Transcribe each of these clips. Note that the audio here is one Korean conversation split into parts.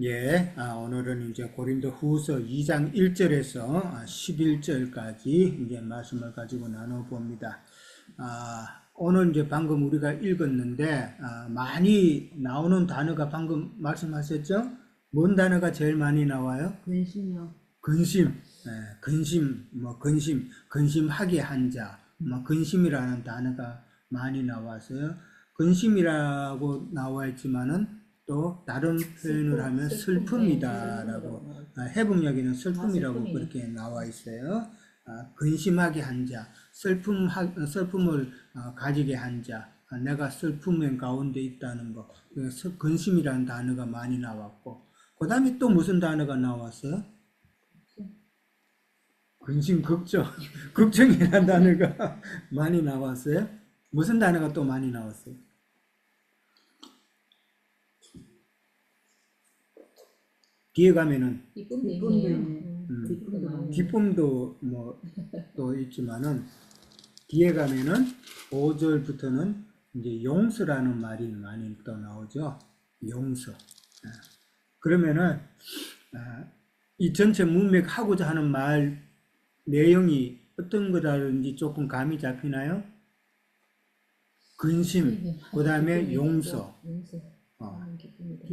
예, 오늘은 이제 고린도 후서 2장 1절에서 11절까지 이제 말씀을 가지고 나눠봅니다. 오늘 이제 방금 우리가 읽었는데, 많이 나오는 단어가 방금 말씀하셨죠? 뭔 단어가 제일 많이 나와요? 근심이요. 근심, 근심하게 한 자, 근심이라는 단어가 많이 나와서요. 근심이라고 나와 있지만은 또 다른 표현을 하면 슬픔이다라고, 해북역에는 슬픔이라고 슬픔이. 그렇게 나와 있어요. 근심하게 한 자, 슬픔을 가지게 한 자, 내가 슬픔의 가운데 있다는 거, 근심이라는 단어가 많이 나왔고, 그 다음에 또 무슨 단어가 나왔어요? 근심, 걱정. 걱정이라는 단어가 많이 나왔어요. 무슨 단어가 또 많이 나왔어요? 뒤에 가면은 기쁨도 기쁨도 있네요. 있네. 기쁨도 많이. 기쁨도 또 있지만은 뒤에 가면은 5절부터는 이제 용서라는 말이 많이 또 나오죠. 용서. 그러면은 이 전체 문맥하고자 하는 말 내용이 어떤 거라든지 조금 감이 잡히나요? 근심, 그 다음에 용서. 용서. 기쁨이다.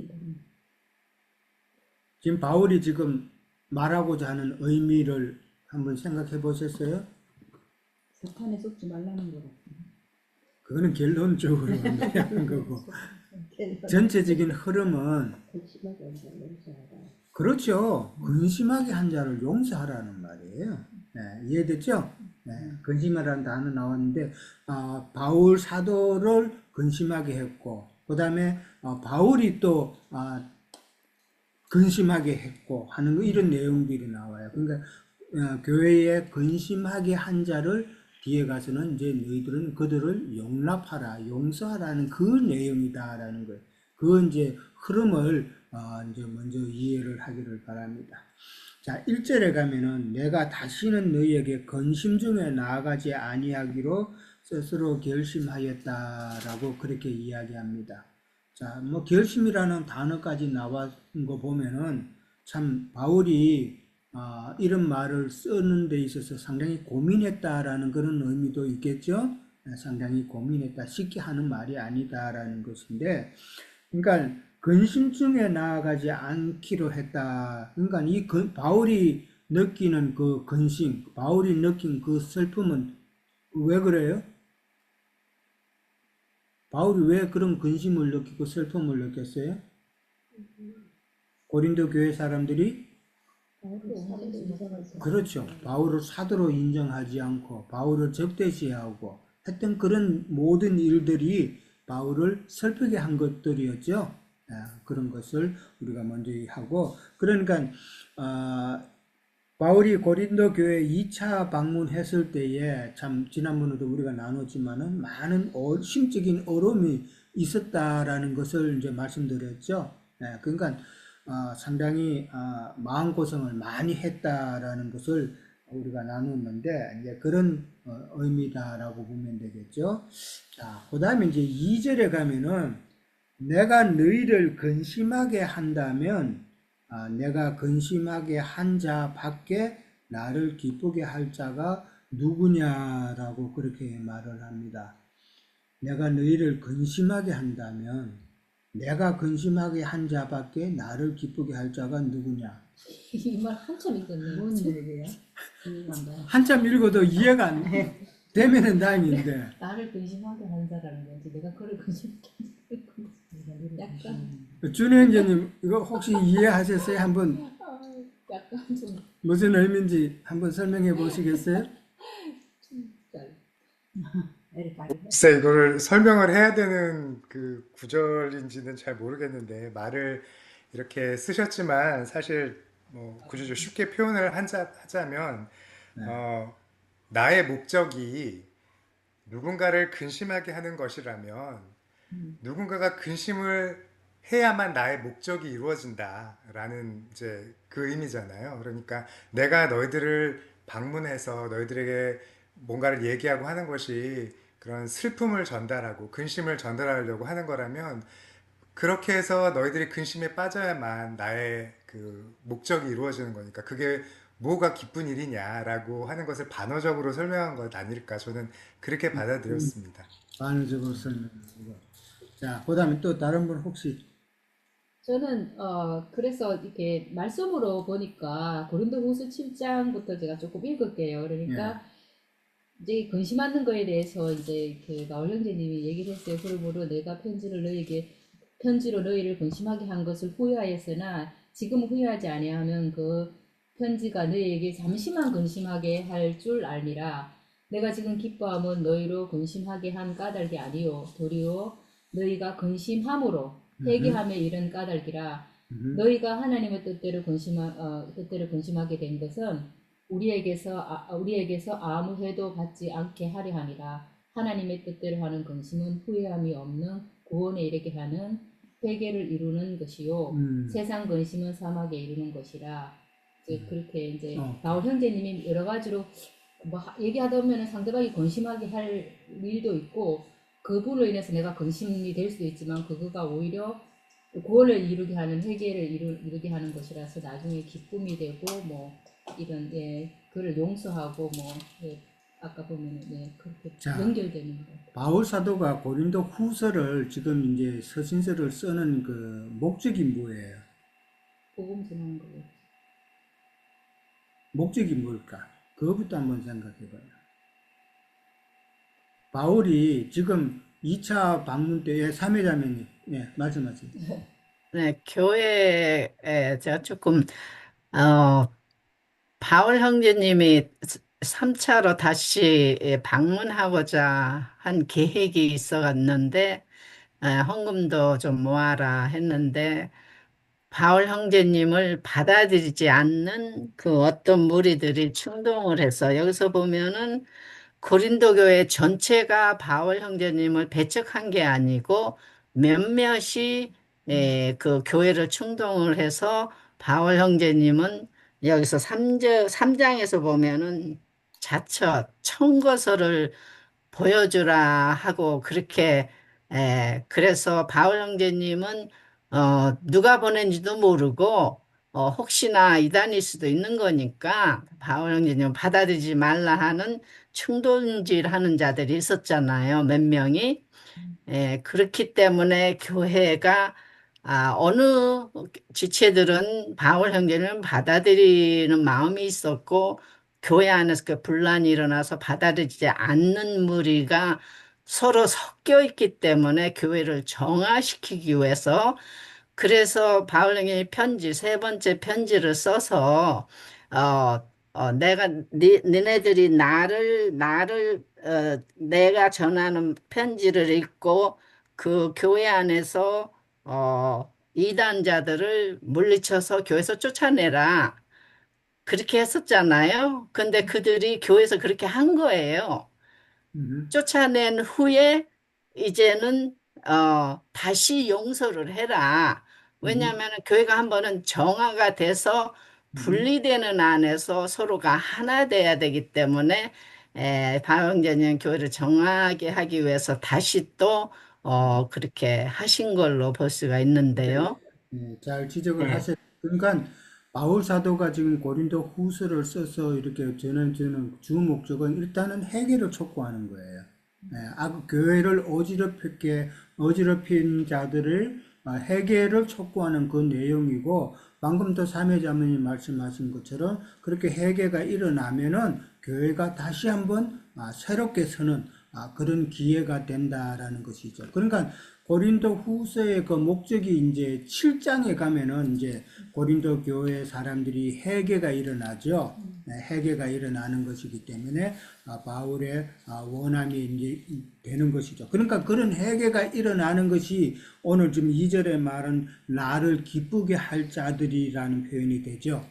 지금 바울이 지금 말하고자 하는 의미를 한번 생각해 보셨어요? 사탄에 속지 말라는 거 같아. 그거는 결론적으로 하는 거고. 전체적인 흐름은 심하게 용서하라. 그렇죠. 근심하게 한 자를 용서하라는 말이에요. 네, 이해됐죠? 네, 근심이라는 단어 나왔는데 바울 사도를 근심하게 했고 그 다음에 바울이 또 근심하게 했고 하는 이런 내용들이 나와요. 그러니까 교회에 근심하게 한 자를 뒤에 가서는 이제 너희들은 그들을 용납하라, 용서하라는 그 내용이다라는 거예요. 그 이제 흐름을 이제 먼저 이해를 하기를 바랍니다. 자, 1절에 가면은 내가 다시는 너희에게 근심 중에 나아가지 아니하기로 스스로 결심하였다라고 그렇게 이야기합니다. 자, 결심이라는 단어까지 나온 거 보면은 참 바울이 이런 말을 쓰는 데 있어서 상당히 고민했다라는 그런 의미도 있겠죠. 상당히 고민했다. 쉽게 하는 말이 아니다라는 것인데, 그러니까 근심중에 나아가지 않기로 했다. 그러니까 바울이 느끼는 그 근심, 바울이 느낀 그 슬픔은 왜 그래요? 바울이 왜 그런 근심을 느끼고 슬픔을 느꼈어요? 고린도 교회 사람들이 그렇죠. 바울을 사도로 인정하지 않고 바울을 적대시하고 했던 그런 모든 일들이 바울을 슬프게 한 것들이었죠. 그런 것을 우리가 먼저 하고 그러니까 바울이 고린도 교회 2차 방문했을 때에 참 지난번에도 우리가 나눴지만은 많은 심적인 어려움이 있었다라는 것을 이제 말씀드렸죠. 그러니까 상당히 마음고생을 많이 했다라는 것을 우리가 나눴는데 이제 그런 의미다라고 보면 되겠죠. 자, 그다음에 이제 2절에 가면은 내가 너희를 근심하게 한다면 내가 근심하게 한 자 밖에 나를 기쁘게 할 자가 누구냐라고 그렇게 말을 합니다. 내가 너희를 근심하게 한다면 내가 근심하게 한 자밖에 나를 기쁘게 할 자가 누구냐? 이 말 한참 읽었네요. 뭔 얘기야? 이해간다. 한참 읽어도 이해가 안 되면은 다행인데 나를 근심하게 한 자라는 건지 내가 그를 근심하게 한 건지 약간 준혜 형제님 이거 혹시 이해하셨어요? 한번 약간 좀 무슨 의미인지 한번 설명해 보시겠어요? 글쎄, 이거를 설명을 해야 되는 그 구절인지는 잘 모르겠는데, 말을 이렇게 쓰셨지만, 사실, 구조적으로 쉽게 표현을 하자면, 나의 목적이 누군가를 근심하게 하는 것이라면, 누군가가 근심을 해야만 나의 목적이 이루어진다라는 이제 그 의미잖아요. 그러니까 내가 너희들을 방문해서 너희들에게 뭔가를 얘기하고 하는 것이 그런 슬픔을 전달하고 근심을 전달하려고 하는 거라면 그렇게 해서 너희들이 근심에 빠져야만 나의 그 목적이 이루어지는 거니까 그게 뭐가 기쁜 일이냐라고 하는 것을 반어적으로 설명한 것 아닐까 저는 그렇게 받아들였습니다. 반응적으로 설명하고. 자, 그다음에 또 다른 분 혹시 저는 그래서 이렇게 말씀으로 보니까 고린도후서 7장부터 제가 조금 읽을게요. 그러니까 이제 근심하는 거에 대해서 이제 그 바울 형제님이 얘기를 했어요. 그러므로 내가 편지로 너희를 근심하게 한 것을 후회하였으나 지금 후회하지 아니하면 그 편지가 너희에게 잠시만 근심하게 할 줄 알미라. 내가 지금 기뻐함은 너희로 근심하게 한 까닭이 아니요 도리어 너희가 근심함으로 회개함에 이른 까닭이라. 너희가 하나님의 뜻대로 근심하게 된 것은 우리에게서 아무 해도 받지 않게 하려 함이라. 하나님의 뜻대로 하는 근심은 후회함이 없는 구원에 이르게 하는 회개를 이루는 것이요 세상 근심은 사막에 이르는 것이라. 이제 그렇게 이제 바울 형제님이 여러 가지로 뭐 얘기하다 보면 상대방이 근심하게 할 일도 있고 그분으로 인해서 내가 근심이 될 수도 있지만 그거가 오히려 구원을 이루게 하는 회개를 이루게 하는 것이라서 나중에 기쁨이 되고 뭐 이런 그를 용서하고 뭐 아까 보면 그렇게 자, 연결되는 거. 바울 사도가 고린도 후서를 지금 이제 서신서를 쓰는 그 목적이 뭐예요? 복음 전하는 거예요. 목적이 뭘까? 그거부터 한번 생각해봐요. 바울이 지금 2차 방문 때에 3회자매님, 말씀하세요. 네, 교회에 제가 조금 바울 형제님이 3차로 다시 방문하고자 한 계획이 있었는데 헌금도 좀 모아라 했는데 바울 형제님을 받아들이지 않는 그 어떤 무리들이 충동을 해서 여기서 보면은 고린도 교회 전체가 바울 형제님을 배척한 게 아니고 몇몇이 그 교회를 충동을 해서 바울 형제님은 여기서 3장에서 보면은 자처 청거서를 보여주라 하고 그렇게 그래서 바울 형제님은 누가 보낸지도 모르고 혹시나 이단일 수도 있는 거니까 바울 형제님 받아들이지 말라 하는 충동질 하는 자들이 있었잖아요. 몇 명이. 그렇기 때문에 교회가 어느 지체들은 바울 형제를 받아들이는 마음이 있었고 교회 안에서 그 분란이 일어나서 받아들이지 않는 무리가 서로 섞여 있기 때문에 교회를 정화시키기 위해서 그래서 바울 형제의 세 번째 편지를 써서 내가 니네들이 내가 전하는 편지를 읽고 그 교회 안에서 이단자들을 물리쳐서 교회에서 쫓아내라. 그렇게 했었잖아요. 근데 그들이 교회에서 그렇게 한 거예요. 쫓아낸 후에 이제는 다시 용서를 해라. 왜냐하면 교회가 한 번은 정화가 돼서 분리되는 안에서 서로가 하나 돼야 되기 때문에 바울형제는 교회를 정하게 하기 위해서 다시 또 그렇게 하신 걸로 볼 수가 있는데요. 잘 지적을 네. 하셨. 그러니까 바울 사도가 지금 고린도 후서를 써서 이렇게 저는 주 목적은 일단은 회개를 촉구하는 거예요. 교회를 어지럽힌 자들을 회개를 촉구하는 그 내용이고 방금 또 삼회자매님 말씀하신 것처럼 그렇게 회개가 일어나면은 교회가 다시 한번 새롭게 서는 그런 기회가 된다라는 것이죠. 그러니까 고린도 후서의 그 목적이 이제 7장에 가면은 이제 고린도 교회 사람들이 회개가 일어나죠. 회개가 일어나는 것이기 때문에 바울의 원함이 이제 되는 것이죠. 그러니까 그런 회개가 일어나는 것이 오늘 지금 2절에 말은 나를 기쁘게 할 자들이라는 표현이 되죠.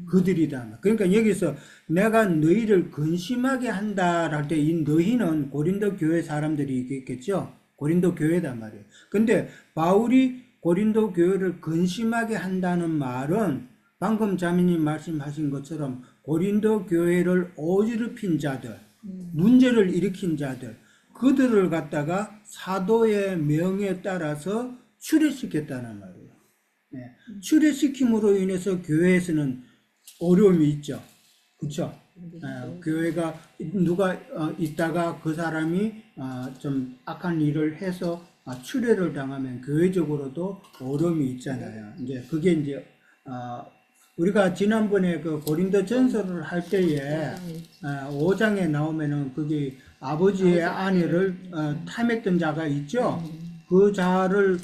그들이다. 그러니까 여기서 내가 너희를 근심하게 한다 할 때 이 너희는 고린도 교회 사람들이 있겠죠. 고린도 교회단 말이에요. 근데 바울이 고린도 교회를 근심하게 한다는 말은 방금 자매님 말씀하신 것처럼 고린도 교회를 어지럽힌 자들, 문제를 일으킨 자들, 그들을 갖다가 사도의 명에 따라서 출애시켰다는 말이에요. 네. 출애시킴으로 인해서 교회에서는 어려움이 있죠. 그렇죠? 교회가 누가 있다가 그 사람이 좀 악한 일을 해서 출애를 당하면 교회적으로도 어려움이 있잖아요. 이제 그게 이제 우리가 지난번에 그 고린도 전서를 할 때에 5장에 나오면은 그게 아버지의 아내를 탐했던 자가 있죠. 그 자를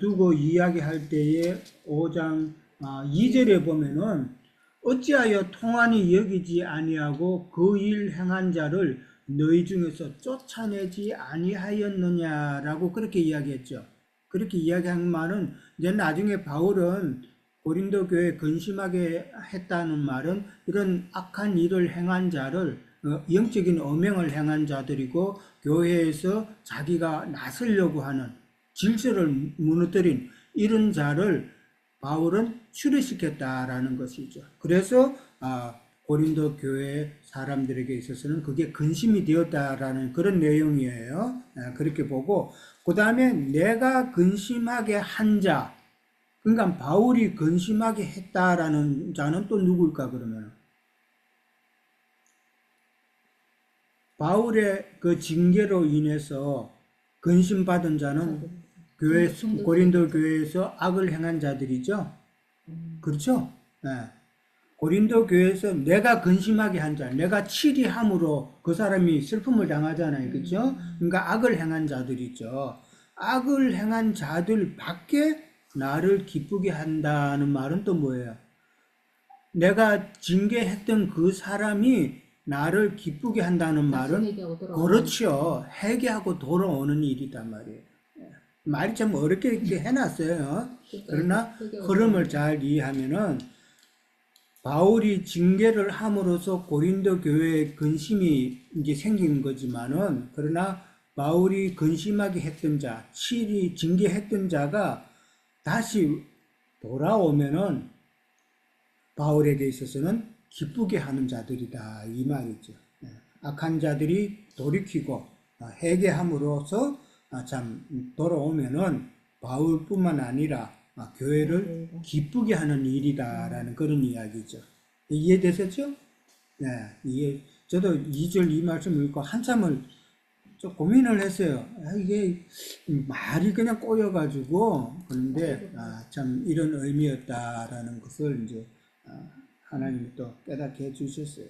두고 이야기할 때에 5장 2절에 보면은 어찌하여 통한이 여기지 아니하고 그 일 행한 자를 너희 중에서 쫓아내지 아니하였느냐라고 그렇게 이야기했죠. 그렇게 이야기한 말은 이제 나중에 바울은 고린도 교회 근심하게 했다는 말은 이런 악한 일을 행한 자를 영적인 엄행을 행한 자들이고 교회에서 자기가 나서려고 하는 질서를 무너뜨린 이런 자를 바울은 출애시켰다라는 것이죠. 그래서 고린도 교회 사람들에게 있어서는 그게 근심이 되었다라는 그런 내용이에요. 그렇게 보고 그 다음에 내가 근심하게 한 자, 그러니까 바울이 근심하게 했다라는 자는 또 누구일까 그러면? 바울의 그 징계로 인해서 근심받은 자는 교회 고린도 교회에서 악을 행한 자들이죠. 그렇죠? 네. 고린도 교회에서 내가 근심하게 한 자, 내가 치리함으로 그 사람이 슬픔을 당하잖아요. 그렇죠? 그러니까 악을 행한 자들이죠. 악을 행한 자들 밖에 나를 기쁘게 한다는 말은 또 뭐예요? 내가 징계했던 그 사람이 나를 기쁘게 한다는 말은 그렇죠. 회개하고 돌아오는 일이단 말이에요. 말이 참 어렵게 이렇게 해놨어요. 그러나 흐름을 잘 이해하면은 바울이 징계를 함으로써 고린도 교회에 근심이 이제 생긴 거지만은 그러나 바울이 근심하게 했던 자, 치리 징계했던 자가 다시 돌아오면은 바울에게 있어서는 기쁘게 하는 자들이다 이 말이죠. 악한 자들이 돌이키고 회개함으로써 참 돌아오면은 바울뿐만 아니라 교회를 기쁘게 하는 일이다라는 그런 이야기죠. 이해되셨죠? 네, 저도 2절 이 말씀을 읽고 한참을 좀 고민을 했어요. 이게 말이 그냥 꼬여가지고 그런데 참 이런 의미였다라는 것을 이제 하나님이 또 깨닫게 해주셨어요.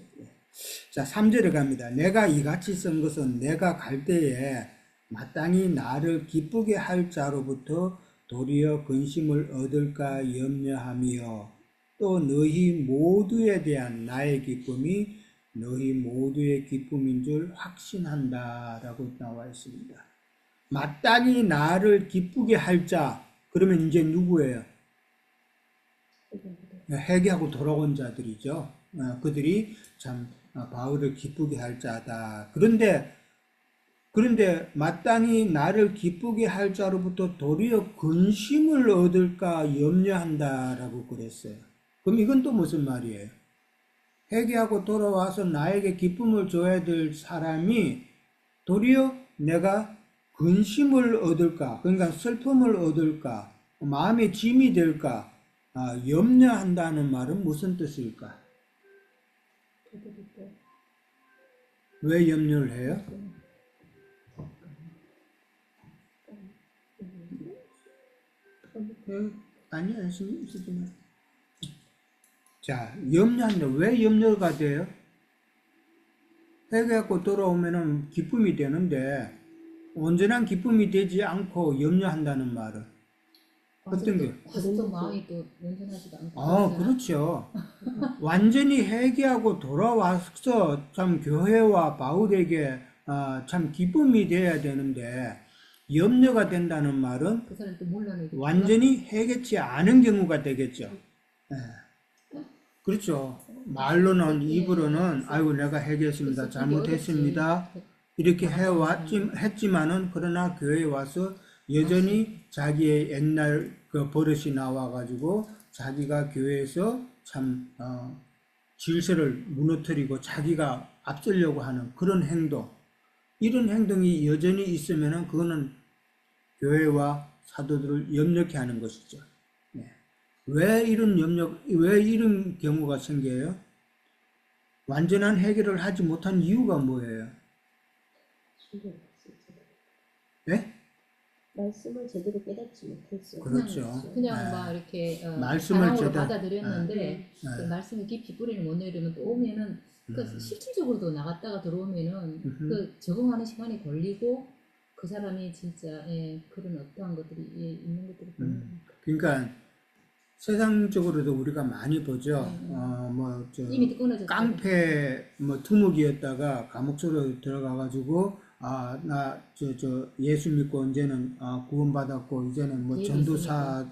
자, 3절에 갑니다. 내가 이같이 쓴 것은 내가 갈 때에 마땅히 나를 기쁘게 할 자로부터 도리어 근심을 얻을까 염려하며 또 너희 모두에 대한 나의 기쁨이 너희 모두의 기쁨인 줄 확신한다 라고 나와 있습니다. 마땅히 나를 기쁘게 할 자, 그러면 이제 누구예요? 회개하고 돌아온 자들이죠. 그들이 참 바울을 기쁘게 할 자다. 그런데 마땅히 나를 기쁘게 할 자로부터 도리어 근심을 얻을까 염려한다라고 그랬어요. 그럼 이건 또 무슨 말이에요? 회개하고 돌아와서 나에게 기쁨을 줘야 될 사람이 도리어 내가 근심을 얻을까, 그러니까 슬픔을 얻을까, 마음의 짐이 될까, 염려한다는 말은 무슨 뜻일까? 왜 염려를 해요? 아니야, 신경 쓰지 마. 자, 염려한다. 왜 염려가 돼요? 회개하고 돌아오면은 기쁨이 되는데, 온전한 기쁨이 되지 않고 염려한다는 말은 어떤 게? 가슴속 마음이 또 온전하지도 않고. 그렇죠. 완전히 회개하고 돌아와서 참 교회와 바울에게 참 기쁨이 돼야 되는데, 염려가 된다는 말은 그 사람 또 몰라내고 완전히 회개치 않은 경우가 되겠죠. 그렇죠. 말로는, 입으로는, 아이고, 내가 회개했습니다. 잘못했습니다. 이렇게 했지만은, 그러나 교회에 와서 여전히 자기의 옛날 그 버릇이 나와가지고, 자기가 교회에서 참, 질서를 무너뜨리고 자기가 앞서려고 하는 그런 행동, 이런 행동이 여전히 있으면은, 그거는 교회와 사도들을 염려케 하는 것이죠. 네. 왜 이런 경우가 생겨요? 완전한 해결을 하지 못한 이유가 뭐예요? 네? 말씀을 제대로 깨닫지 못했어요. 그렇죠. 그냥 네. 막 이렇게 말씀을 사랑으로 제대로- 받아들였는데 네. 그 말씀을 깊이 뿌리를 못 내리면 또 오면은 그 실질적으로도 나갔다가 들어오면은 그 적응하는 시간이 걸리고 그 사람이 진짜 그런 어떠한 것들이 있는 것들을 보는 거니까. 그러니까 세상적으로도 우리가 많이 보죠. 이미 끊어졌다. 깡패 두목이었다가 감옥소로 들어가가지고 예수 믿고 이제는 구원받았고 이제는 뭐 예수 전도사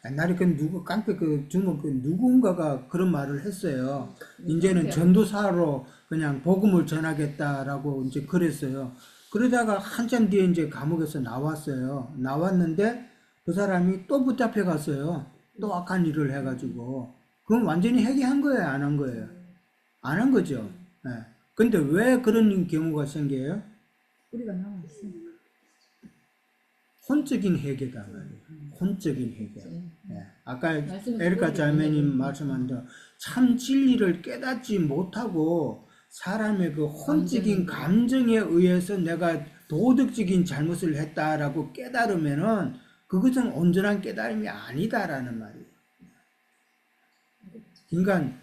옛날에 그 깡패 그 두목 누군가가 그런 말을 했어요. 이제는 전도사로 그냥 복음을 전하겠다라고 이제 그랬어요. 그러다가 한참 뒤에 이제 감옥에서 나왔어요. 나왔는데 그 사람이 또 붙잡혀 갔어요. 또 악한 일을 해가지고. 그건 완전히 회개한 거예요, 안 한 거예요? 안 한 거죠. 예. 근데 왜 그런 경우가 생겨요? 우리가 남았으니까. 혼적인 회개다 말이에요. 혼적인 회개. 예. 아까 말씀을 에리카 그대로 자매님 전해드리는 말씀한 대로 참 진리를 깨닫지 못하고 사람의 그 혼적인 감정에 의해서 내가 도덕적인 잘못을 했다라고 깨달으면은 그것은 온전한 깨달음이 아니다라는 말이에요. 그러니까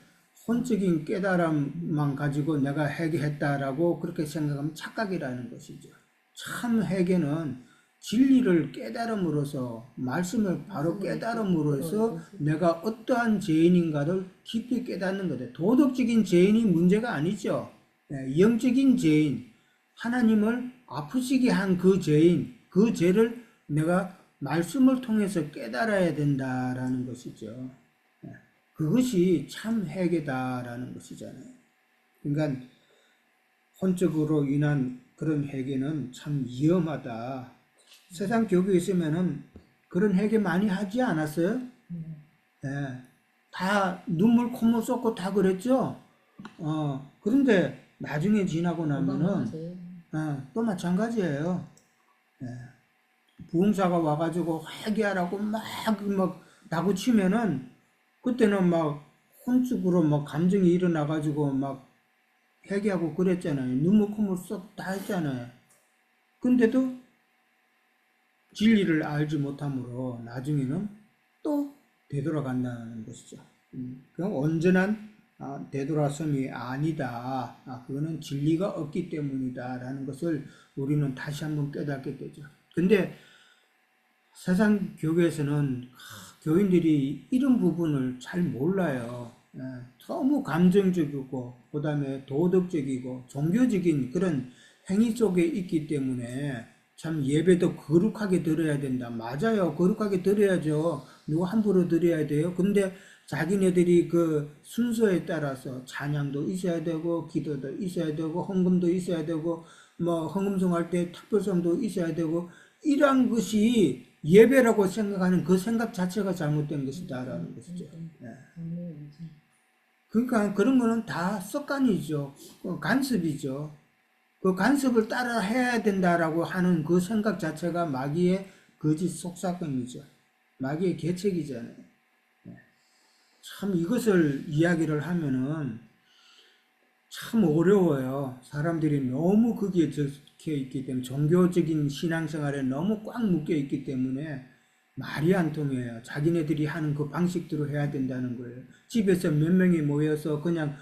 혼적인 깨달음만 가지고 내가 회개했다라고 그렇게 생각하면 착각이라는 것이죠. 참 회개는 진리를 깨달음으로써 말씀을 바로 깨달음으로써 내가 어떠한 죄인인가를 깊이 깨닫는 거죠. 도덕적인 죄인이 문제가 아니죠. 영적인 죄인, 하나님을 아프시게 한 그 죄인, 그 죄를 내가 말씀을 통해서 깨달아야 된다라는 것이죠. 그것이 참 회개다라는 것이잖아요. 그러니까 혼적으로 인한 그런 회개는 참 위험하다. 세상 교회에 있으면은 그런 회개 많이 하지 않았어요? 예. 다 눈물 콧물 쏟고 다 그랬죠? 그런데 나중에 지나고 나면은 건강하세요. 또 마찬가지예요. 예. 부흥사가 와가지고 회개하라고 막 다구치면은 그때는 막 혼축으로 막 감정이 일어나가지고 막 회개하고 그랬잖아요. 눈물 콧물 쏙 다 했잖아요. 근데도 진리를 알지 못함으로 나중에는 또 되돌아간다는 것이죠. 그건 온전한 되돌아섬이 아니다. 그거는 진리가 없기 때문이다라는 것을 우리는 다시 한번 깨닫게 되죠. 근데 세상 교회에서는 교인들이 이런 부분을 잘 몰라요. 너무 감정적이고 그 다음에 도덕적이고 종교적인 그런 행위 속에 있기 때문에 참 예배도 거룩하게 드려야 된다. 맞아요. 거룩하게 드려야죠. 누가 함부로 드려야 돼요. 근데 자기네들이 그 순서에 따라서 찬양도 있어야 되고 기도도 있어야 되고 헌금도 있어야 되고 뭐 헌금송할 때 특별성도 있어야 되고 이러한 것이 예배라고 생각하는 그 생각 자체가 잘못된 것이다라는 것이죠. 그러니까 그런 거는 다 습관이죠. 간섭이죠. 그 간섭을 따라 해야 된다라고 하는 그 생각 자체가 마귀의 거짓 속삭임이죠. 마귀의 계책이잖아요. 참 이것을 이야기를 하면은 참 어려워요. 사람들이 너무 거기에 적혀 있기 때문에 종교적인 신앙생활에 너무 꽉 묶여 있기 때문에 말이 안 통해요. 자기네들이 하는 그 방식대로 해야 된다는 거예요. 집에서 몇 명이 모여서 그냥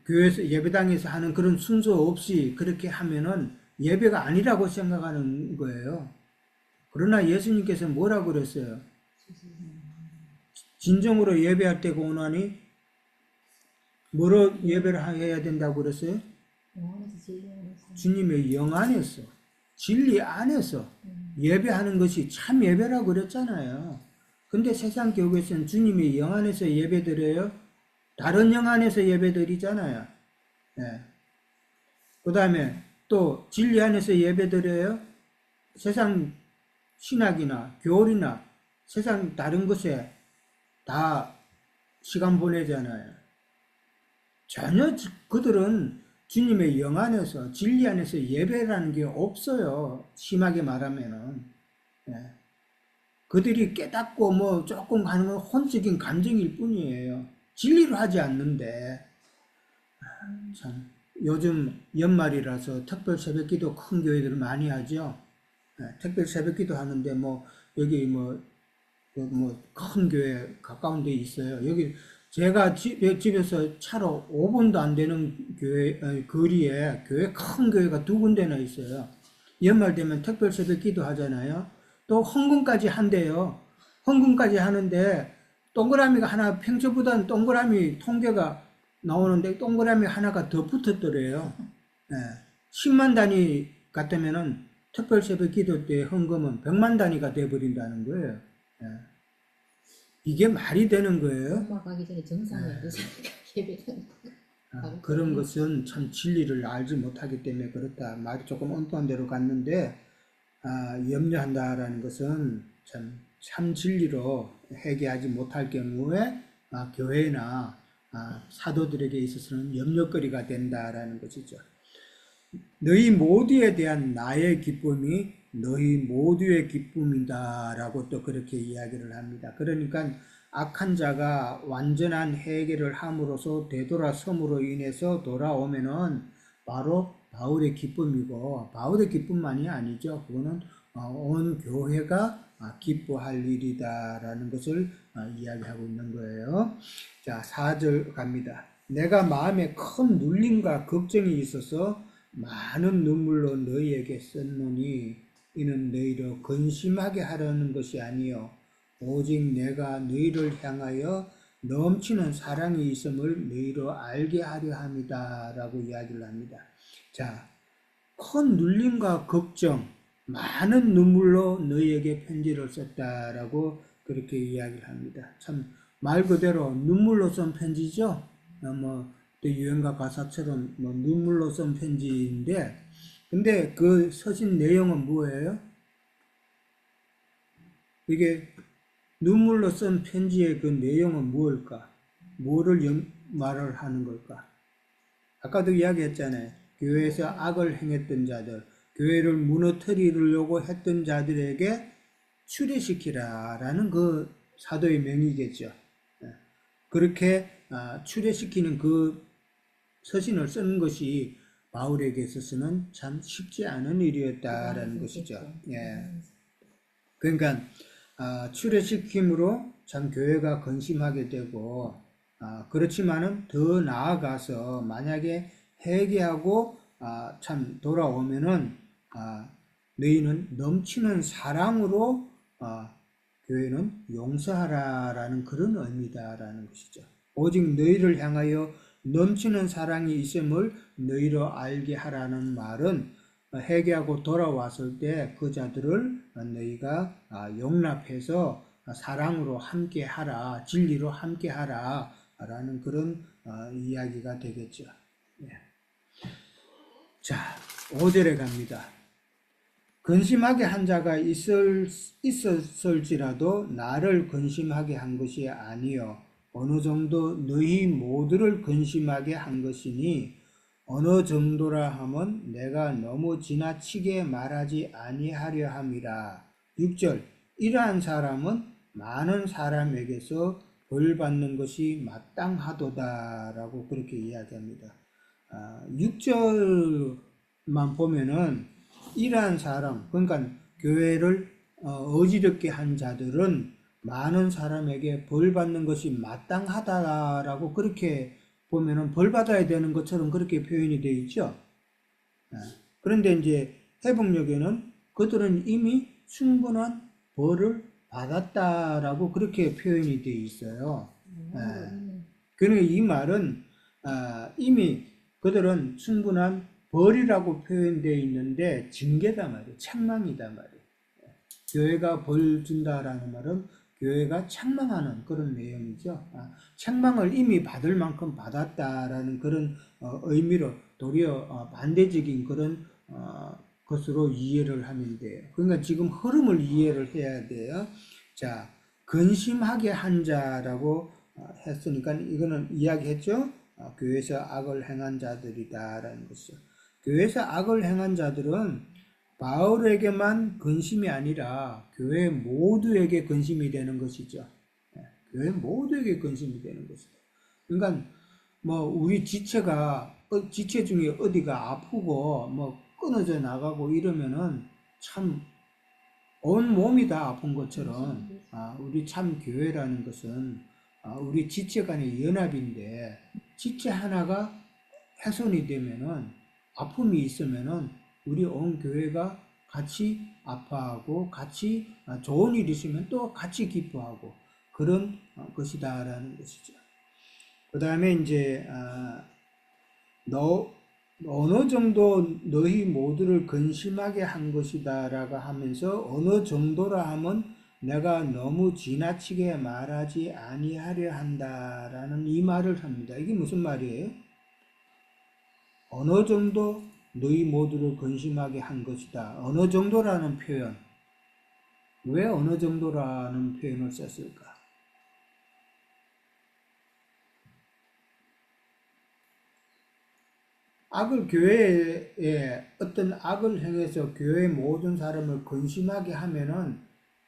교회에서 예배당에서 하는 그런 순서 없이 그렇게 하면은 예배가 아니라고 생각하는 거예요. 그러나 예수님께서 뭐라고 그랬어요? 진정으로 예배할 때가 오나니 뭐로 예배를 해야 된다고 그랬어요? 주님의 영 안에서, 진리 안에서 예배하는 것이 참 예배라고 그랬잖아요. 근데 세상 교회에서는 주님의 영 안에서 예배드려요? 다른 영 안에서 예배드리잖아요. 그 다음에 또 진리 안에서 예배드려요? 세상 신학이나 교리나 세상 다른 것에 다 시간 보내잖아요. 전혀 그들은 주님의 영 안에서 진리 안에서 예배라는 게 없어요. 심하게 말하면은. 그들이 깨닫고 뭐 조금 가는 건 혼적인 감정일 뿐이에요. 진리로 하지 않는데. 참 요즘 연말이라서 특별 새벽기도 큰 교회들은 많이 하죠. 특별 새벽기도 하는데 뭐 여기 뭐 큰 교회 가까운 데 있어요. 여기 제가 집에서 차로 5분도 안 되는 교회 거리에 큰 교회가 두 군데나 있어요. 연말 되면 특별 새벽기도 하잖아요. 또 헌금까지 한대요. 헌금까지 하는데 동그라미가 하나 평소보다는 동그라미 통계가 나오는데 동그라미 하나가 더 붙었더래요. 10만 단위 같으면은 특별 새벽 기도 때 헌금은 100만 단위가 돼버린다는 거예요. 이게 말이 되는 거예요? 엄마 가기 전에 정상에 되니까 예배당. 그런 것은 참 진리를 알지 못하기 때문에 그렇다. 말이 조금 엉뚱한 데로 갔는데, 염려한다라는 것은 참 진리로 회개하지 못할 경우에 교회나 사도들에게 있어서는 염려거리가 된다라는 것이죠. 너희 모두에 대한 나의 기쁨이 너희 모두의 기쁨이다라고 또 그렇게 이야기를 합니다. 그러니까 악한 자가 완전한 해결을 함으로써 되돌아섬으로 인해서 돌아오면은 바로 바울의 기쁨이고, 바울의 기쁨만이 아니죠. 그거는 온 교회가 기뻐할 일이다라는 것을 이야기하고 있는 거예요. 자, 4절 갑니다. 내가 마음에 큰 눌림과 걱정이 있어서 많은 눈물로 너희에게 썼노니 이는 너희로 근심하게 하려는 것이 아니요 오직 내가 너희를 향하여 넘치는 사랑이 있음을 너희로 알게 하려 함이다 라고 이야기를 합니다. 자, 큰 눌림과 걱정, 많은 눈물로 너희에게 편지를 썼다라고 그렇게 이야기를 합니다. 참 말 그대로 눈물로 쓴 편지죠. 또 유행가 가사처럼 눈물로 쓴 편지인데, 근데 그 서신 내용은 뭐예요? 이게 눈물로 쓴 편지의 그 내용은 무엇일까? 뭐를 말을 하는 걸까? 아까도 이야기했잖아요. 교회에서 악을 행했던 자들, 교회를 무너뜨리려고 했던 자들에게 추례시키라라는 그 사도의 명이겠죠. 그렇게 추례시키는 그 서신을 쓰는 것이 바울에게 있어서는 참 쉽지 않은 일이었다라는 것이죠. 그러니까 추례시킴으로 참 교회가 근심하게 되고, 그렇지만은 더 나아가서 만약에 회개하고 참 돌아오면은 너희는 넘치는 사랑으로 교회는 용서하라라는 그런 의미다라는 것이죠. 오직 너희를 향하여 넘치는 사랑이 있음을 너희로 알게 하라는 말은 회개하고 돌아왔을 때 그 자들을 너희가 용납해서 사랑으로 함께 하라, 진리로 함께 하라 라는 그런 이야기가 되겠죠. 자, 5절에 갑니다. 근심하게 한 자가 있었을지라도 나를 근심하게 한 것이 아니요 어느 정도 너희 모두를 근심하게 한 것이니 어느 정도라 하면 내가 너무 지나치게 말하지 아니하려 함이라. 6절 이러한 사람은 많은 사람에게서 벌 받는 것이 마땅하도다 라고 그렇게 이야기합니다. 6절만 보면은 이러한 사람, 그러니까 교회를 어지럽게 한 자들은 많은 사람에게 벌 받는 것이 마땅하다라고 그렇게 보면은 벌 받아야 되는 것처럼 그렇게 표현이 되어 있죠. 그런데 이제 해복역에는 그들은 이미 충분한 벌을 받았다라고 그렇게 표현이 되어 있어요. 그러니까 이 말은 이미 그들은 충분한 벌이라고 표현되어 있는데 징계다 말이에요. 책망이다 말이에요. 교회가 벌 준다라는 말은 교회가 책망하는 그런 내용이죠. 책망을 이미 받을 만큼 받았다라는 그런 의미로 도리어 반대적인 그런 것으로 이해를 하면 돼요. 그러니까 지금 흐름을 이해를 해야 돼요. 자, 근심하게 한 자라고 했으니까 이거는 이야기했죠. 교회에서 악을 행한 자들이다라는 것이죠. 교회에서 악을 행한 자들은 바울에게만 근심이 아니라 교회 모두에게 근심이 되는 것이죠. 교회 모두에게 근심이 되는 것이다. 그러니까 뭐 우리 지체가 지체 중에 어디가 아프고 뭐 끊어져 나가고 이러면은 참 온 몸이 다 아픈 것처럼 우리 참 교회라는 것은 우리 지체 간의 연합인데 지체 하나가 훼손이 되면은 아픔이 있으면은 우리 온 교회가 같이 아파하고 같이 좋은 일 있으면 또 같이 기뻐하고 그런 것이다라는 것이죠. 그 다음에 이제 어느 정도 너희 모두를 근심하게 한 것이다라고 하면서 어느 정도라 하면 내가 너무 지나치게 말하지 아니하려 한다라는 이 말을 합니다. 이게 무슨 말이에요? 어느 정도 너희 모두를 근심하게 한 것이다. 어느 정도라는 표현. 왜 어느 정도라는 표현을 썼을까? 교회에 어떤 악을 행해서 교회 모든 사람을 근심하게 하면은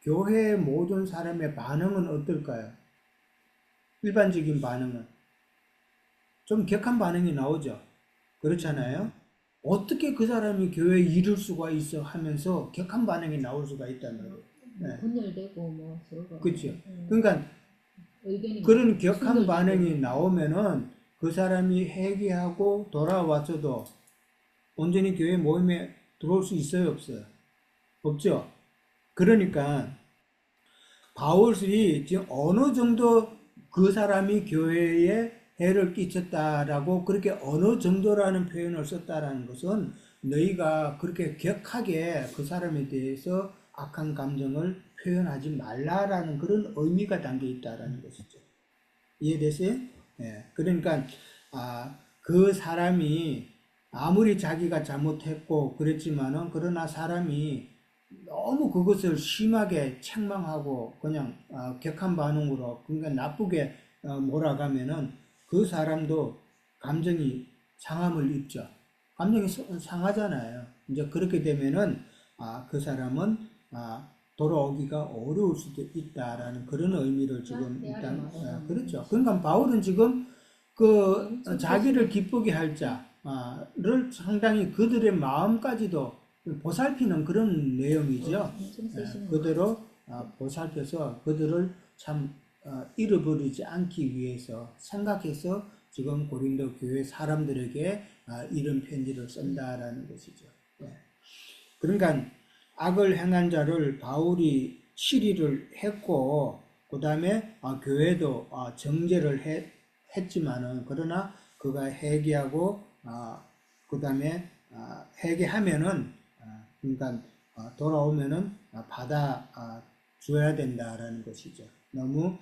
교회 모든 사람의 반응은 어떨까요? 일반적인 반응은 좀 격한 반응이 나오죠. 그렇잖아요. 어떻게 그 사람이 교회에 이룰 수가 있어 하면서 격한 반응이 나올 수가 있단 말이에요. 네. 분열되고 뭐 서로가 그렇죠. 그러니까 의견이 그런 격한 충돌되고. 반응이 나오면은 그 사람이 회개하고 돌아왔어도 온전히 교회 모임에 들어올 수 있어요, 없어요? 없죠. 그러니까 바울이 지금 어느 정도 그 사람이 교회에 해를 끼쳤다라고 그렇게 어느 정도라는 표현을 썼다라는 것은 너희가 그렇게 격하게 그 사람에 대해서 악한 감정을 표현하지 말라라는 그런 의미가 담겨 있다라는 것이죠. 이해되세요? 예. 그러니까 그 사람이 아무리 자기가 잘못했고 그랬지만은 그러나 사람이 너무 그것을 심하게 책망하고 그냥 격한 반응으로 그러니까 나쁘게 몰아가면은 그 사람도 감정이 상함을 입죠. 감정이 상하잖아요. 이제 그렇게 되면은 그 사람은 돌아오기가 어려울 수도 있다라는 그런 의미를 지금 일단 그렇죠. 그러니까 바울은 지금 그 자기를 기쁘게 할 자를 상당히 그들의 마음까지도 보살피는 그런 내용이죠. 그대로 보살펴서 그들을 참 잃어버리지 않기 위해서 생각해서 지금 고린도 교회 사람들에게 이런 편지를 쓴다라는 것이죠. 그러니까 악을 행한 자를 바울이 치리를 했고 그 다음에 교회도 정죄를 했지만은 그러나 그가 회개하고 그 다음에 회개하면은 그러니까 돌아오면은 받아 줘야 된다라는 것이죠. 너무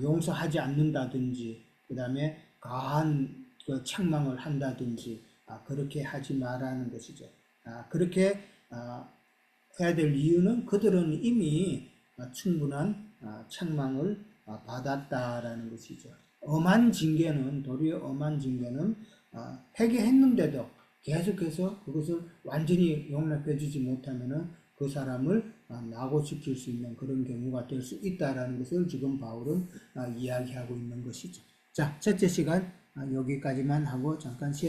용서하지 않는다든지 그 다음에 과한 그 책망을 한다든지 그렇게 하지 말라는 것이죠. 그렇게 해야 될 이유는 그들은 이미 충분한 책망을 받았다라는 것이죠. 엄한 징계는 도리어 엄한 징계는 회개했는데도 계속해서 그것을 완전히 용납해주지 못하면은 그 사람을 낙오시킬 수 있는 그런 경우가 될 수 있다라는 것을 지금 바울은 이야기하고 있는 것이죠. 자, 첫째 시간 여기까지만 하고 잠깐 쉬었다.